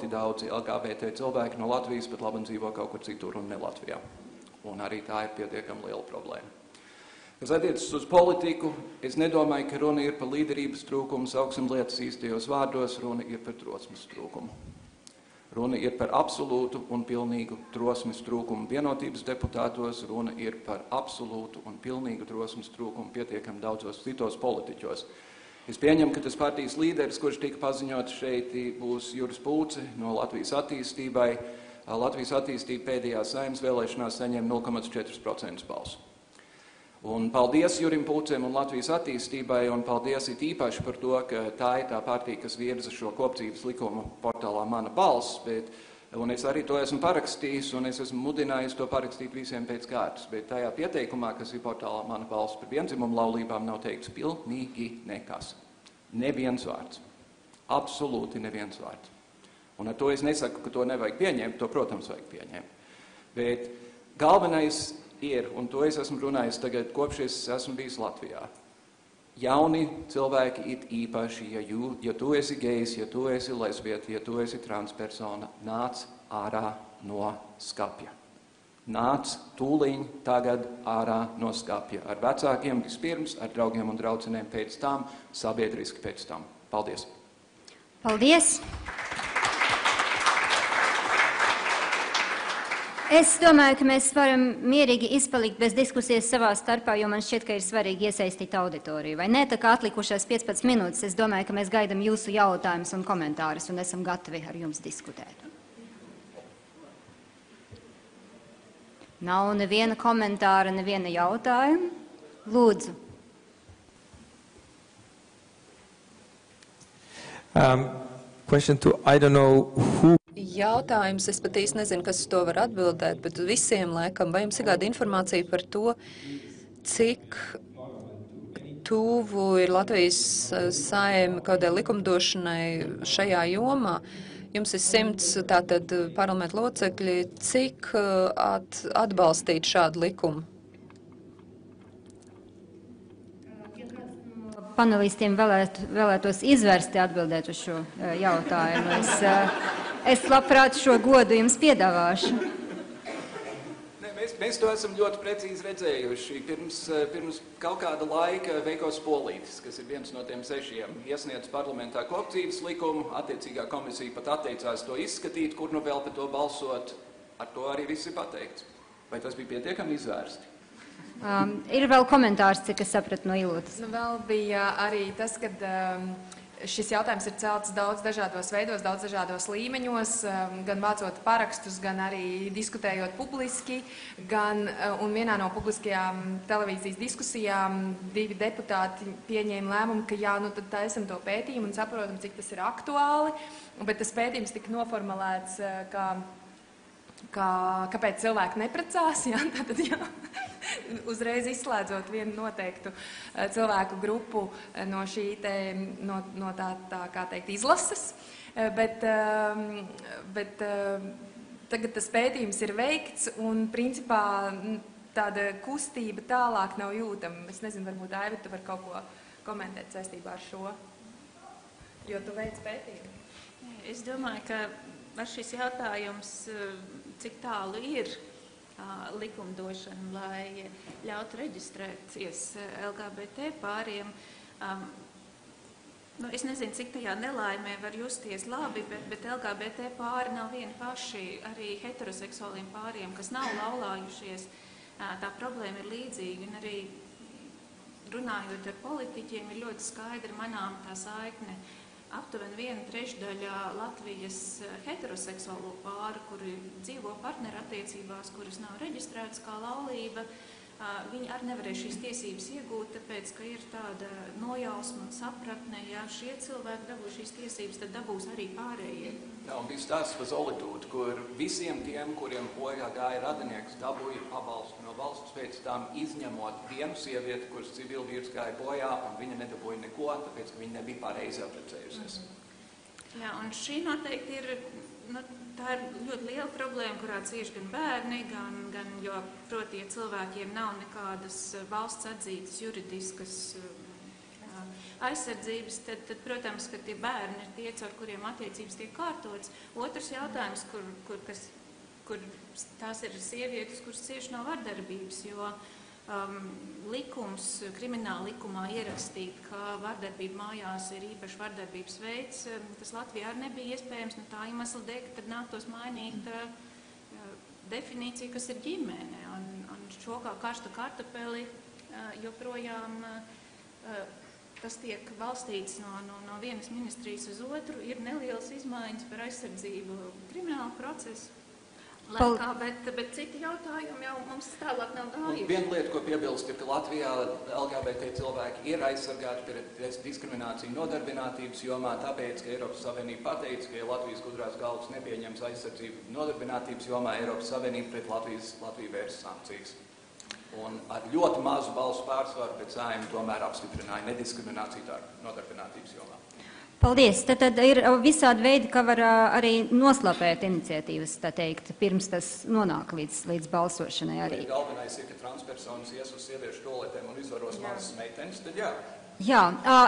daudzi LGBT cilvēki no Latvijas pat labi dzīvo kaut kur citur un ne Latvijā. Un arī tā ir pietiekami liela problēma. Kas attiecas uz politiku, es nedomāju, ka runa ir par līderības trūkumu, sauksim lietas īstajos vārdos, runa ir par drosmes trūkumu. Runa ir par absolūtu un pilnīgu drosmes trūkumu vienotības deputātos, runa ir par absolūtu un pilnīgu drosmes trūkumu pietiekami daudzos citos politiķos. Es pieņemu, ka tas partijas līderis, kurš tika paziņots šeit, būs Juris Pūce no Latvijas attīstībai. Latvijas attīstība pēdējās Saeimas vēlēšanās saņem 0,4% balsu. Un paldies Jurim Pūcem un Latvijas attīstībai, un paldies it īpaši par to, ka tā ir tā partija, kas virza šo kopdzīves likumu portālā Mana balss, un es arī to esmu parakstījis, un es esmu mudinājis to parakstīt visiem pēc kārtas, bet tajā pieteikumā, kas ir portālā Mana balss par viendzimumu laulībām, nav teikts pilnīgi nekas. Neviens vārds. Absolūti neviens vārds. Un ar to es nesaku, ka to nevajag pieņemt, to, protams, vajag pieņemt. Bet galvenais ir, un to es esmu runājis tagad, kopš es esmu bijis Latvijā. Jauni cilvēki it īpaši, ja tu esi gejs, ja tu esi lesbieta, ja tu esi transpersona, nāc ārā no skapja. Nāc tūliņ tagad ārā no skapja. Ar vecākiem vispirms, ar draugiem un draudzenēm pēc tam, sabiedriski pēc tam. Paldies! Paldies! Es domāju, ka mēs varam mierīgi izpalikt bez diskusijas savā starpā, jo man šķiet, ka ir svarīgi iesaistīt auditoriju. Vai ne? Tā kā atlikušās 15 minūtes, es domāju, ka mēs gaidam jūsu jautājumus un komentārus un esam gatavi ar jums diskutēt. Nav neviena komentāra, neviena jautājuma. Lūdzu. question to, I don't know who. Jautājums, es pat īsti nezinu, kas uz to var atbildēt, bet visiem laikam, vai jums ir kāda informācija par to, cik tuvu ir Latvijas Saeima kādai likumdošanai šajā jomā? Jums ir 100 tātad parlamenta locekļi, cik atbalstīt šādu likumu? Panelistiem vēlētos izvērsti atbildēt uz šo jautājumu. Es labprāt šo godu jums piedāvāšu. Mēs to esam ļoti precīzi redzējuši. Pirms kaut kāda laika Veikos Polītis, kas ir viens no tiem 6, iesniedz parlamentā kopdzīves likumu, attiecīgā komisija pat atteicās to izskatīt, kur nu vēl par to balsot. Ar to arī viss ir pateikts. Vai tas bija pietiekami izvērsti? Ir vēl komentārs, cik es sapratu no Ilūtas. Vēl bija arī tas, ka šis jautājums ir celts daudz dažādos veidos, daudz dažādos līmeņos, gan vācot parakstus, gan arī diskutējot publiski, un vienā no publiskajām televīzijas diskusijām 2 deputāti pieņēma lēmumu, ka jā, nu tad taisam to pētījumu un saprotam, cik tas ir aktuāli, bet tas pētījums tika noformulēts, kāpēc cilvēki neprecās, jā, tātad jā, uzreiz izslēdzot vienu noteiktu cilvēku grupu no šī no tā kā teikt, izlases, bet tagad tas pētījums ir veikts un principā tāda kustība tālāk nav jūtama. Es nezinu, varbūt Aivi, tu var kaut ko komentēt saistībā ar šo, jo tu veic pētījumu. Es domāju, ka ar šis jautājums, cik tālu ir likumdošana, lai ļautu reģistrēties LGBT pāriem. Es nezinu, cik tajā nelaimē var justies labi, bet LGBT pāri nav vieni paši, arī heteroseksuāliem pāriem, kas nav laulājušies. Tā problēma ir līdzīga, un arī runājot ar politiķiem, ir ļoti skaidri manām tā saikne. Aptuveni 1/3 Latvijas heteroseksuālo pāru, kuri dzīvo partnerattiecībās, kuras nav reģistrētas kā laulība, viņi arī nevarēs šīs tiesības iegūt, tāpēc, ka ir tāda nojausma un sapratne, ja šie cilvēki dabūs šīs tiesības, tad dabūs arī pārējie. Jā, un bija stāsts par Zolitūtu, kur visiem tiem, kuriem bojā gāja radinieks, dabūja pabalstu no valsts, pēc tam izņemot vienu sievieti, kuras civilvīrs gāja bojā, un viņa nedabūja neko, tāpēc, ka viņa nebija pareizi apprecējusies. Jā, un šī noteikti ir, tā ir ļoti liela problēma, kurā cieši gan bērni, gan jo, proti, ja cilvēkiem nav nekādas valsts atzītas juridiskas aizsardzības, tad, protams, ka tie bērni ir tie, caur kuriem attiecības tiek kārtotas. Otrs jautājums, kur tās ir sievietes, kuras cieši no vardarbības, jo likums, krimināla likumā ierakstīt, ka vardarbība mājās ir īpaši vardarbības veids, tas Latvijā arī nebija iespējams, no tā iemesla dēļ, ka tad nāktos mainīt definīciju, kas ir ģimene, un šo kā karstu kartupeli joprojām tas tiek valstīts no vienas ministrijas uz otru, ir nelielas izmaiņas par aizsardzību krimināla procesa laikā, bet citi jautājumi jau mums tālāk nav gājuši. Viena lieta, ko piebilst, ir, ka Latvijā LGBT cilvēki ir aizsargāti pret diskrimināciju nodarbinātības jomā, tāpēc, ka Eiropas Savienība pateica, ka ja Latvijas gudrās galvas nepieņems aizsardzību nodarbinātības jomā, Eiropas Savienība pret Latviju vērs sankcijas. Un ar ļoti mazu balsu pārsvaru pēc Saeima tomēr apstiprināja nediskrimināciju nodarbinātības jomā. Paldies. Tad ir visādi veidi, kā var arī noslapēt iniciatīvas, tā teikt, pirms tas nonāk līdz balsošanai arī. Galvenais ir, ka transpersonas ies uz sieviešu toaletēm un izvaros mazas meitenes, tad jā. Jā,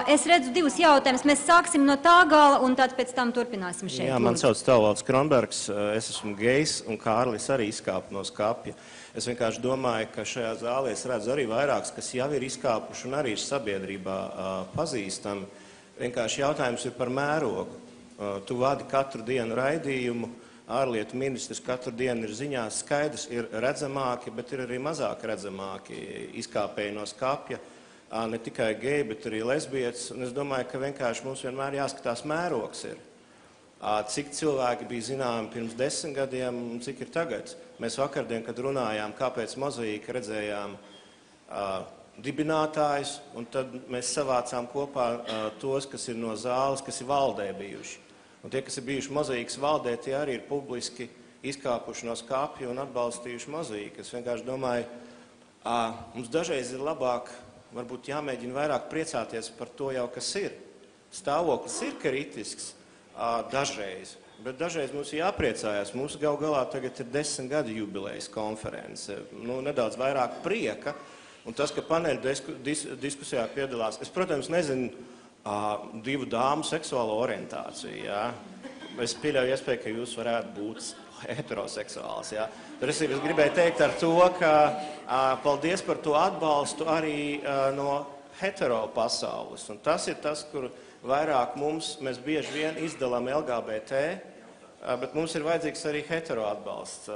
es redzu 2 jautājumus. Mēs sāksim no tā gala un tad pēc tam turpināsim šeit. Jā, man sauc Tālvalds Kronbergs, es esmu gejs un Kārlis arī izkāpa no skapja. Es vienkārši domāju, ka šajā zālē es redzu arī vairākus, kas jau ir izkāpuši un arī ir sabiedrībā pazīstami. Vienkārši jautājums ir par mērogu. Tu vadi katru dienu raidījumu, ārlietu ministrs katru dienu ir ziņās, skaidrs, ir redzamāki, bet ir arī mazāk redzamāki izkāpēji no skapja. Ne tikai geji, bet arī lesbietes. Un es domāju, ka vienkārši mums vienmēr jāskatās mērogs ir. Cik cilvēki bija zināmi pirms 10 gadiem un cik ir tagad. Mēs vakardien, kad runājām, kāpēc mozaīka, redzējām dibinātājus, un tad mēs savācām kopā tos, kas ir no zāles, kas ir valdē bijuši. Un tie, kas ir bijuši Mozaīkas valdē, tie arī ir publiski izkāpuši no skapja un atbalstījuši Mozaīku. Es vienkārši domāju, mums dažreiz ir labāk, varbūt jāmēģina vairāk priecāties par to jau, kas ir. Stāvoklis ir kritisks dažreiz, bet dažreiz mums ir jāpriecājās. Mums gal galā tagad ir 10 gadu jubilejas konference, nedaudz vairāk prieka. Un tas, ka paneļu diskusijā piedalās, es, protams, nezinu divu dāmu seksuālo orientāciju. Jā. Es pieļauju iespēju, ka jūs varētu būt heteroseksuāls. Jā. Es gribēju teikt ar to, ka paldies par to atbalstu arī no hetero pasaules. Un tas ir tas, kur vairāk mēs bieži vien izdalām LGBT, bet mums ir vajadzīgs arī hetero atbalsts.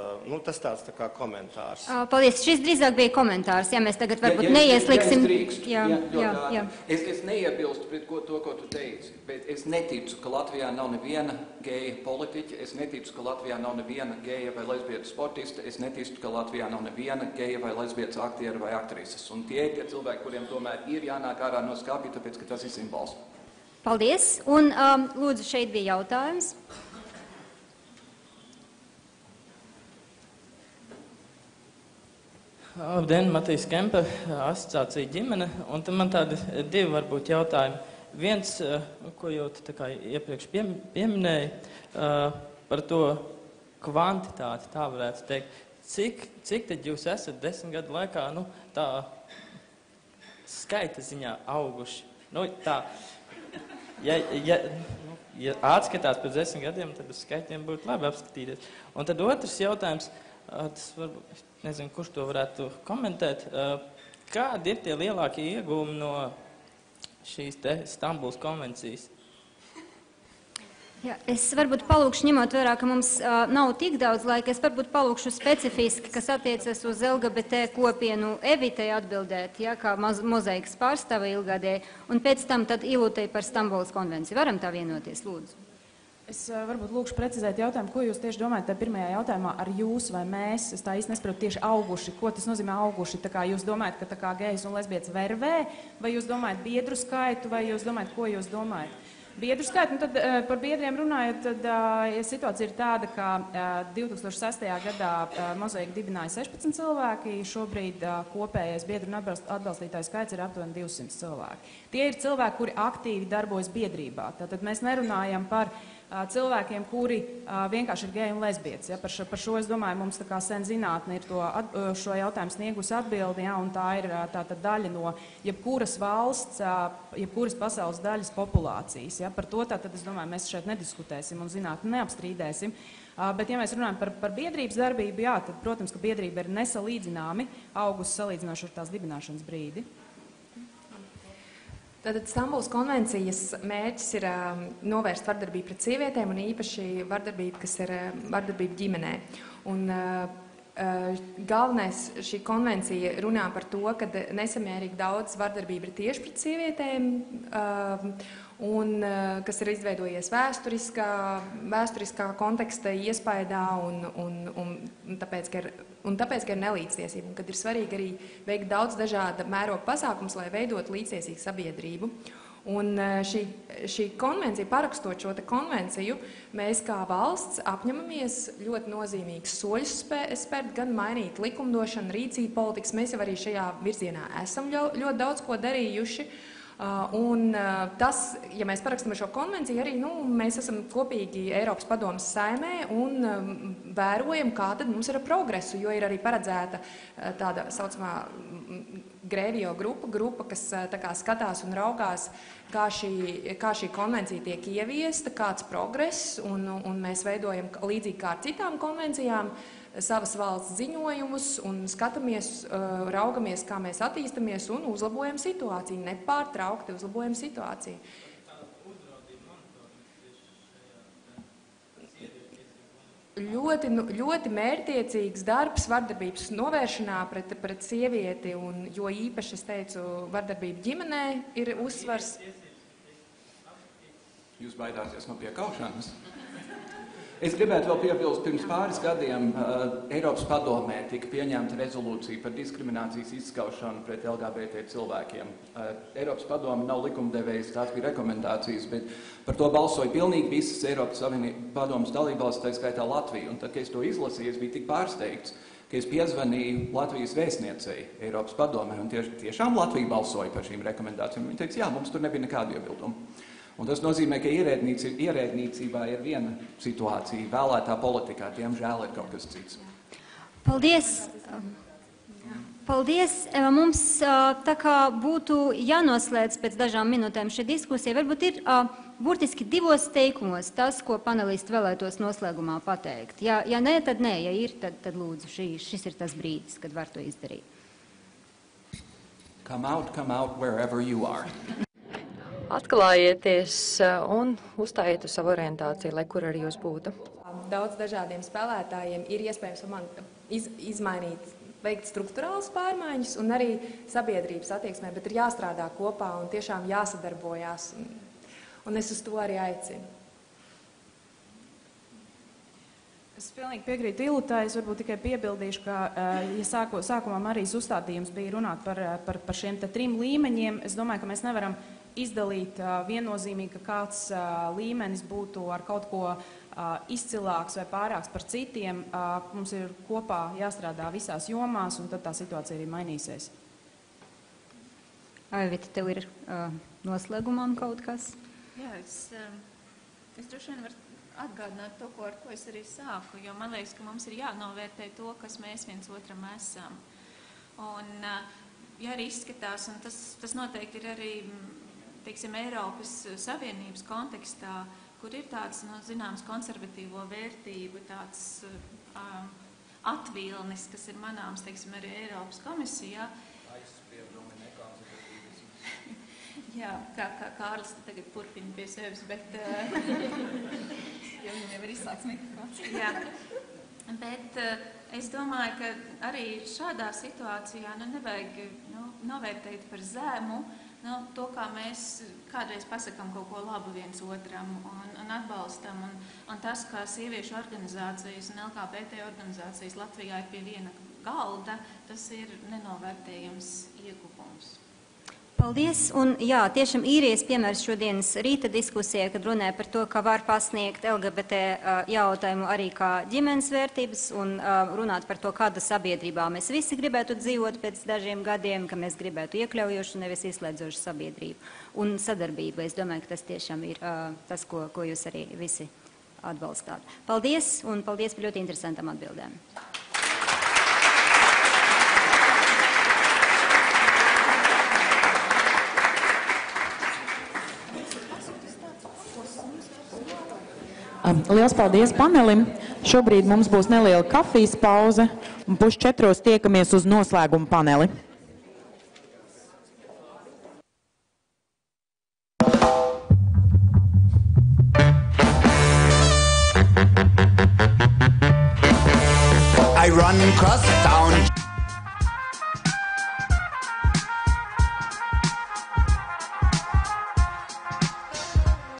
Tas tāds tā kā komentārs. Paldies. Šis drīzāk bija komentārs. Ja mēs tagad varbūt neieslīgsim. Jā. Es neiebilstu pret to, ko tu teici, bet es neticu, ka Latvijā nav neviena geja politiķa, es neticu, ka Latvijā nav neviena geja vai lesbieta sportista, es neticu, ka Latvijā nav neviena geja vai lesbietas aktiera vai aktrises. Un tie ir tie cilvēki, kuriem tomēr ir jānāk ārā no skapja, tāpēc, ka tas ir simbols. Paldies. Un lūdzu, šeit bija jautājums. Labdien, Matīs Kempe, asociācija ģimene, un man tādi divi varbūt jautājumi. Viens, ko jau tā kā iepriekš pieminēja, par to kvantitāti, tā varētu teikt. Cik tad jūs esat 10 gadu laikā, tā skaita ziņā auguši? Ja atskatās pēc 10 gadiem, tad uz skaitiem būtu labi apskatīties. Un tad otrs jautājums, tas varbūt, nezinu, kurš to varētu komentēt. Kādi ir tie lielākie iegūmi no šīs te Stambulas konvencijas? Jā, es varbūt palūkšu, ņemot vērā, ka mums nav tik daudz laika, es varbūt palūkšu specifiski, kas attiecas uz LGBT kopienu Evitai atbildēt, kā Mozaīkas pārstāve ilgādēji, un pēc tam tad Ilūtei par Stambulas konvenciju. Varam tā vienoties, lūdzu? Es varbūt lūkšu precizēt jautājumu, ko jūs tieši domājat tajā pirmajā jautājumā ar jūs vai mēs. Es tā īsti nesaprotu tieši auguši. Ko tas nozīmē auguši? Tā kā jūs domājat, ka tā kā gejs un lesbietes vervē, vai jūs domājat biedru skaitu, vai jūs domājat, ko jūs domājat? Biedru skaitu, tad par biedriem runājot, tad situācija ir tāda, ka 2006. gadā Mozaīka dibināja 16 cilvēki, šobrīd kopējais biedru un atbalstītāju skaits ir aptuveni 200 cilvēki. Tie ir cilvēki, kuri aktīvi darbojas biedrībā. Tātad mēs nerunājam par cilvēkiem, kuri vienkārši ir geji un lesbietes. Ja? Par šo, es domāju, mums tā kā sen zinātne ir šo jautājumu sniegusi atbildi, ja? Un tā ir tātad daļa no jebkuras valsts, jebkuras pasaules daļas populācijas. Ja? Par to tātad, es domāju, mēs šeit nediskutēsim un zinātni neapstrīdēsim. Bet, ja mēs runājam par biedrības darbību, jā, tad, protams, ka biedrība ir nesalīdzināmi augusi salīdzinoši ar tās dibināšanas brīdi. Tātad Stambulas konvencijas mērķis ir novērst vardarbību pret sievietēm un īpaši vardarbību, kas ir vardarbība ģimenē. Un galvenais šī konvencija runā par to, ka nesamērīgi daudz vardarbība ir tieši pret sievietēm, un kas ir izveidojies vēsturiskā konteksta iespaidā un tāpēc, ka ir nelīdztiesība, un kad ir svarīgi arī veikt daudz dažāda mēroga pasākums, lai veidot līdztiesīgu sabiedrību. Un šī konvencija, parakstot šo konvenciju, mēs kā valsts apņemamies ļoti nozīmīgus soļus spērt, gan mainīt likumdošanu, rīcību politikas. Mēs jau arī šajā virzienā esam ļoti daudz ko darījuši. Un tas, ja mēs parakstām šo konvenciju, arī mēs esam kopīgi Eiropas padomes saimē un vērojam, kā tad mums ir ar progresu, jo ir arī paredzēta tāda saucamā Grēvijo grupa, kas tā kā skatās un raugās, kā šī konvencija tiek ieviesta, kāds progress, un mēs veidojam līdzīgi kā ar citām konvencijām savas valsts ziņojumus un skatāmies, raugamies, kā mēs attīstamies un uzlabojam situāciju, nepārtraukti uzlabojam situāciju. Ļoti mērķtiecīgs darbs vardarbības novēršanā pret sievieti, un jo īpaši, es teicu, vardarbība ģimenē ir uzsvars. Jūs baidāties no piekaušanas? Es gribētu vēl piebilst, pirms pāris gadiem Eiropas padomē tika pieņemta rezolūcija par diskriminācijas izskaušanu pret LGBT cilvēkiem. Eiropas padome nav likumdevējs, tās bija rekomendācijas, bet par to balsoja pilnīgi visas Eiropas padomes dalībvalstis, tā skaitā Latvija. Un tad, kad es to izlasīju, es biju tik pārsteigts, ka es piezvanīju Latvijas vēstniecei Eiropas padomē, un tiešām Latvija balsoja par šīm rekomendācijām. Viņi teica, jā, mums tur nebija nekādu iebildumu. Un tas nozīmē, ka ierēdniecībā ir viena situācija, vēlētā politikā, diemžēl ir kaut kas cits. Paldies! Paldies! Mums tā kā būtu jānoslēdz pēc dažām minūtēm šī diskusija. Varbūt ir burtiski 2 teikumos tas, ko panelisti vēlētos noslēgumā pateikt. Ja nē, tad nē. Ja ir, tad lūdzu, šis ir tas brīdis, kad var to izdarīt. Come out wherever you are. Atklājieties un uzstājiet uz savu orientāciju, lai kur arī jūs būtu. Daudz dažādiem spēlētājiem ir iespējams izmainīt, veikt struktūrālas pārmaiņas un arī sabiedrības attieksmē, bet ir jāstrādā kopā un tiešām jāsadarbojās. Un es uz to arī aicinu. Es pilnīgi piekrītu Ilutai, es varbūt tikai piebildīšu, ka, ja sākumā Marijas uzstādījums bija runāt par šiem 3 līmeņiem, es domāju, ka mēs nevaram izdalīt viennozīmīgi, ka kāds līmenis būtu ar kaut ko izcilāks vai pārāks par citiem. Mums ir kopā jāstrādā visās jomās, un tad tā situācija arī mainīsies. Aivita, tev ir noslēgumam kaut kas? Jā, es droši vien varu atgādināt to, ar ko es arī sāku, jo man liekas, ka mums ir jānovērtē to, kas mēs viens otram esam. Un, ja arī izskatās, un tas noteikti ir arī, teiksim, Eiropas Savienības kontekstā, kur ir tāds, zināms, konservatīvo vērtību, tāds atvilnis, kas ir manāms, teiksim, arī Eiropas komisijā. Aizspriedumi, nekonservatīvisms. Jā, kā Kārlis tagad turpina pie sevis, bet jo viņam jau ir izslēgts mikrofons. Jā, bet es domāju, ka arī šādā situācijā nevajag novērtēt par zemu to, kā mēs kādreiz pasakam kaut ko labu viens otram un atbalstam. Un tas, kā sieviešu organizācijas un LGBT organizācijas Latvijā ir pie viena galda, tas ir nenovērtējams ieguvums. Paldies, un jā, tiešām īrijas piemērs šodienas rīta diskusijā, kad runāja par to, ka var pasniegt LGBT jautājumu arī kā ģimenes vērtības un runāt par to, kāda sabiedrībā mēs visi gribētu dzīvot pēc dažiem gadiem, ka mēs gribētu iekļaujošu, nevis izslēdzošu sabiedrību un sadarbību. Es domāju, ka tas tiešām ir tas, ko jūs arī visi atbalstāt. Paldies, un paldies par ļoti interesantām atbildēm. Liels paldies panelim. Šobrīd mums būs neliela kafijas pauze un 3:30 tiekamies uz noslēgumu paneli. I run across the town.